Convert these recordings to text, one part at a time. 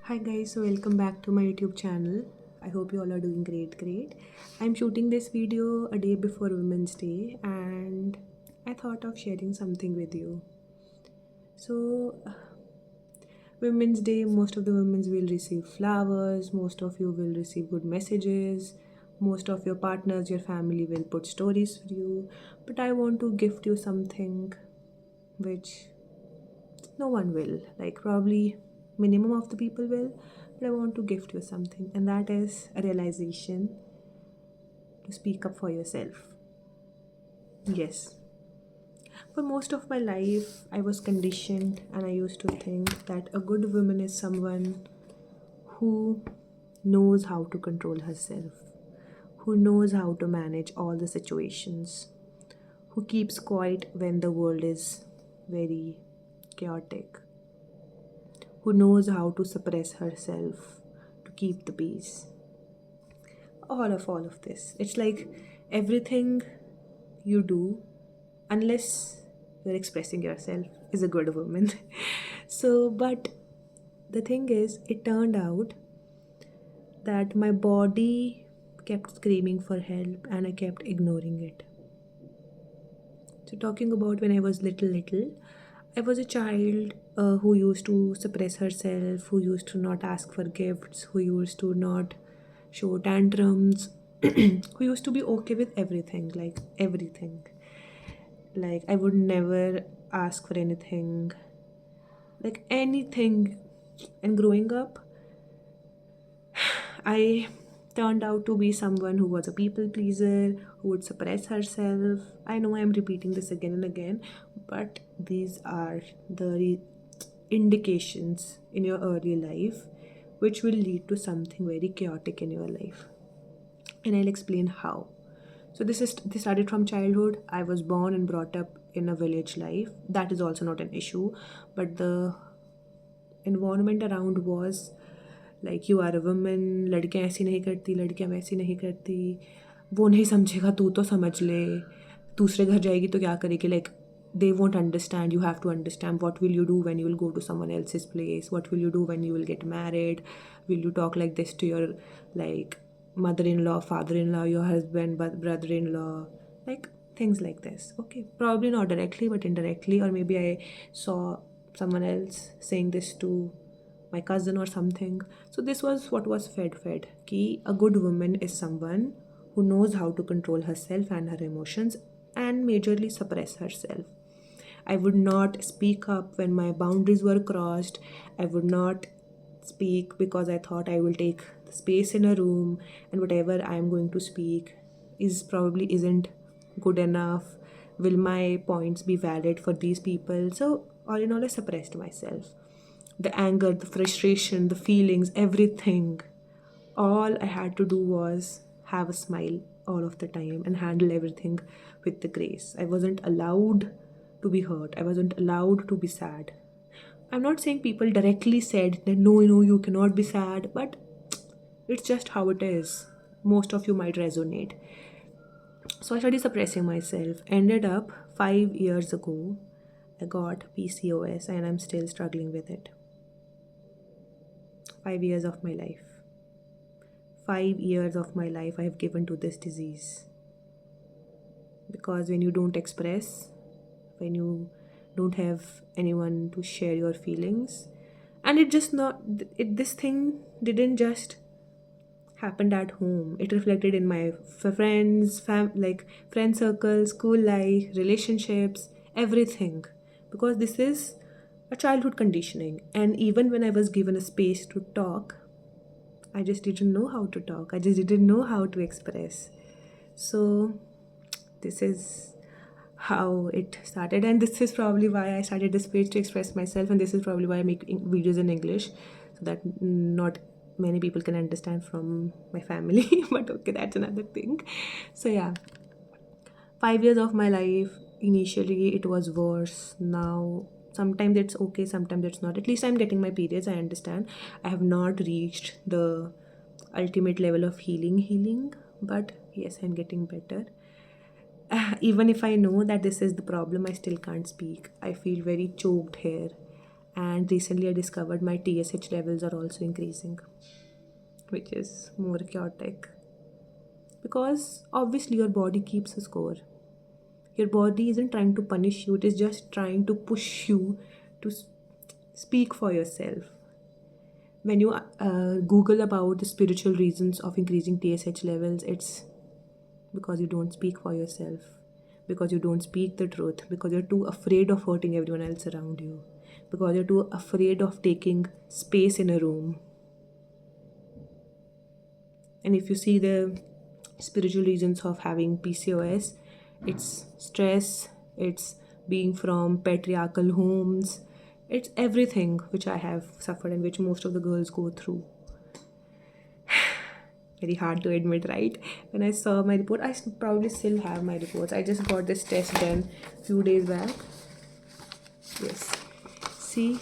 Hi guys, so welcome back to my YouTube channel. I hope you all are doing great. I'm shooting this video a day before Women's Day and I thought of sharing something with you. So, Women's Day, most of the women will receive flowers, most of you will receive good messages, most of your partners, your family will put stories for you, but I want to gift you something which no one will, like probably minimum of the people will, but I want to gift you something, and that is a realization to speak up for yourself. Yes, for most of my life I was conditioned and I used to think that a good woman is someone who knows how to control herself, who knows how to manage all the situations, who keeps quiet when the world is very chaotic, who knows how to suppress herself to keep the peace. All of this. It's like everything you do, unless you're expressing yourself, is a good woman. So, but the thing is, it turned out that my body kept screaming for help and I kept ignoring it. So, talking about when I was little, I was a child who used to suppress herself, who used to not ask for gifts, who used to not show tantrums, who used to be okay with everything, like everything. Like, I would never ask for anything, like anything. And growing up, I turned out to be someone who was a people pleaser, who would suppress herself. I know I'm repeating this again and again, but these are the indications in your early life which will lead to something very chaotic in your life. And I'll explain how. So this started from childhood. I was born and brought up in a village life. That is also not an issue, but the environment around was like you are a woman, लड़कियां ऐसी नहीं करती, लड़कियां वैसी नहीं करती, वो नहीं समझेगा तू तो समझ ले, दूसरे घर जाएगी तो क्या करेगी, like they won't understand. You have to understand what will you do when you will go to someone else's place, what will you do when you will get married, will you talk like this to your like mother-in-law, father-in-law, your husband, brother-in-law, like things like this. Okay, probably not directly but indirectly, or maybe I saw someone else saying this to my cousin or something. So this was what was fed ki a good woman is someone who knows how to control herself and her emotions and majorly suppress herself. I would not speak up when my boundaries were crossed. I would not speak because I thought I will take the space in a room and whatever I am going to speak is probably isn't good enough. Will my points be valid for these people? So all in all, I suppressed myself. The anger, the frustration, the feelings, everything. All I had to do was have a smile all of the time and handle everything with the grace. I wasn't allowed to be hurt. I wasn't allowed to be sad. I'm not saying people directly said that no, you cannot be sad, but it's just how it is. Most of you might resonate. So I started suppressing myself. Ended up 5 years ago, I got PCOS and I'm still struggling with it. 5 years of my life. 5 years of my life I have given to this disease. Because when you don't express, when you don't have anyone to share your feelings, and it just not it this thing didn't just happened at home. It reflected in my friends, like friend circle, school life, relationships, everything. Because this is a childhood conditioning, and even when I was given a space to talk, I just didn't know how to talk. I just didn't know how to express. So this is how it started, and this is probably why I started this page to express myself, and this is probably why I make videos in English so that not many people can understand from my family. But okay, that's another thing. So yeah, 5 years of my life, initially it was worse. Now sometimes it's okay, sometimes it's not. At least I'm getting my periods, I understand. I have not reached the ultimate level of healing, but yes, I'm getting better. Even if I know that this is the problem, I still can't speak. I feel very choked here. And recently I discovered my TSH levels are also increasing, which is more chaotic. Because obviously your body keeps a score. Your body isn't trying to punish you, it is just trying to push you to speak for yourself. When you Google about the spiritual reasons of increasing TSH levels, it's because you don't speak for yourself, because you don't speak the truth, because you're too afraid of hurting everyone else around you, because you're too afraid of taking space in a room. And if you see the spiritual reasons of having PCOS, it's stress, it's being from patriarchal homes, it's everything which I have suffered and which most of the girls go through. Very hard to admit, right? When I saw my report, I probably still have my reports. I just got this test done few days back. Yes. See,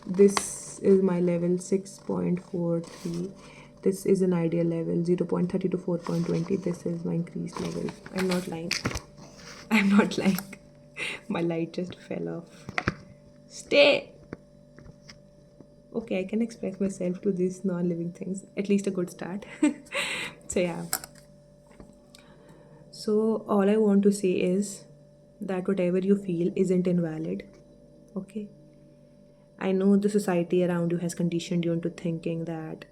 this is my level 6.43. This is an ideal level 0.30 to 4.20. This is my increased level. I'm not lying. I'm not lying. My light just fell off. Stay! Okay, I can express myself to these non-living things. At least a good start. So yeah. So all I want to say is that whatever you feel isn't invalid. Okay? I know the society around you has conditioned you into thinking that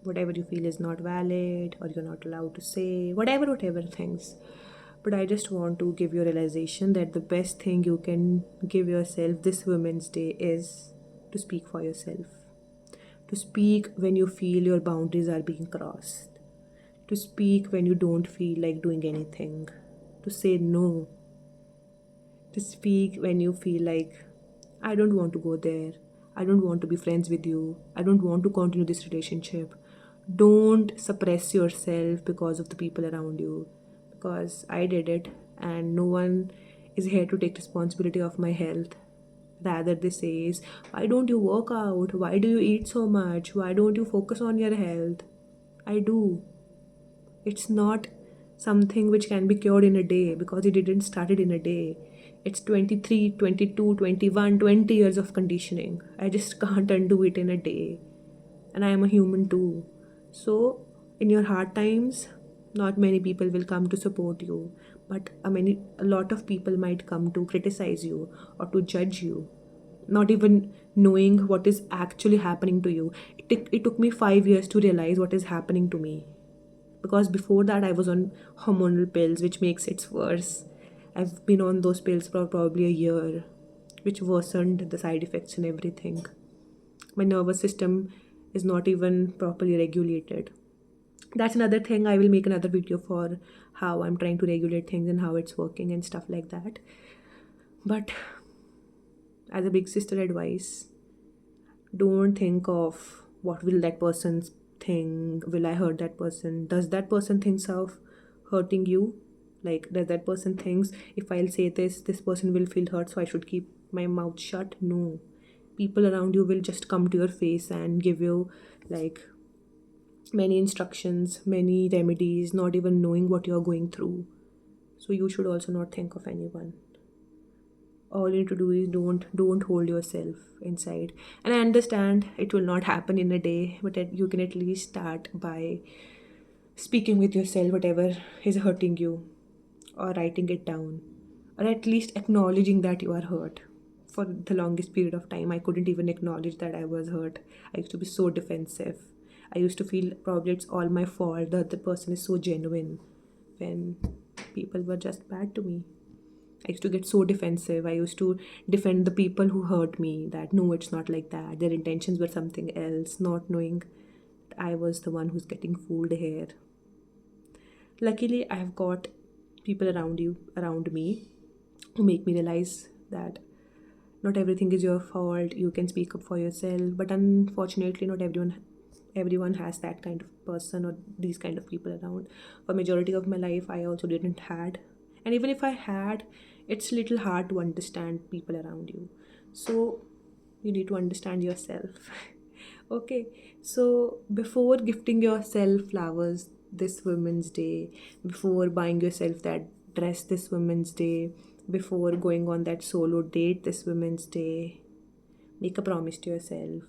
whatever you feel is not valid or you're not allowed to say, whatever things. But I just want to give you a realization that the best thing you can give yourself this Women's Day is to speak for yourself. To speak when you feel your boundaries are being crossed. To speak when you don't feel like doing anything. To say no. To speak when you feel like, I don't want to go there. I don't want to be friends with you. I don't want to continue this relationship. Don't suppress yourself because of the people around you. Because I did it and no one is here to take responsibility of my health. Rather, they say, why don't you work out? Why do you eat so much? Why don't you focus on your health? I do. It's not something which can be cured in a day because it didn't start it in a day. It's 23, 22, 21, 20 years of conditioning. I just can't undo it in a day. And I am a human too. So, in your hard times, not many people will come to support you, but a lot of people might come to criticize you or to judge you, not even knowing what is actually happening to you. It took me 5 years to realize what is happening to me, because before that I was on hormonal pills, which makes it worse. I've been on those pills for probably a year, which worsened the side effects and everything. My nervous system is not even properly regulated. That's another thing. I will make another video for how I'm trying to regulate things and how it's working and stuff like that. But as a big sister advice, don't think of what will that person think, will I hurt that person, does that person thinks of hurting you, like does that person thinks if I'll say this person will feel hurt, so I should keep my mouth shut. No, people around you will just come to your face and give you like many instructions, many remedies, not even knowing what you're going through. So you should also not think of anyone. All you need to do is don't hold yourself inside. And I understand it will not happen in a day, but you can at least start by speaking with yourself whatever is hurting you, or writing it down, or at least acknowledging that you are hurt. For the longest period of time, I couldn't even acknowledge that I was hurt. I used to be so defensive. I used to feel probably it's all my fault, the other person is so genuine, when people were just bad to me. I used to get so defensive. I used to defend the people who hurt me, that no, it's not like that. Their intentions were something else, not knowing I was the one who's getting fooled here. Luckily, I have got people around me, who make me realize that not everything is your fault. You can speak up for yourself. But unfortunately, not everyone has that kind of person or these kind of people around. For majority of my life, I also didn't had. And even if I had, it's little hard to understand people around you. So you need to understand yourself. Okay, so before gifting yourself flowers this Women's Day, before buying yourself that dress this Women's Day, before going on that solo date this Women's Day, Make a promise to yourself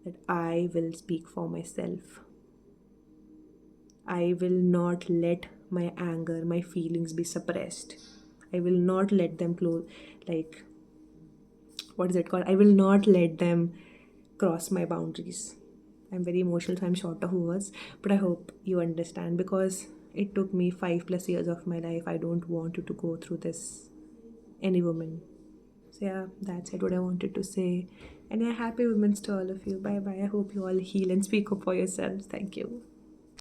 that I will speak for myself. I will not let my anger, my feelings be suppressed. I will not let them close, like, what is it called? I will not let them cross my boundaries. I'm very emotional, so I'm short of words, but I hope you understand because it took me 5+ years of my life. I don't want you to go through this, any woman. So, yeah, that's it, what I wanted to say. And yeah, happy women's to all of you. Bye bye. I hope you all heal and speak up for yourselves. Thank you.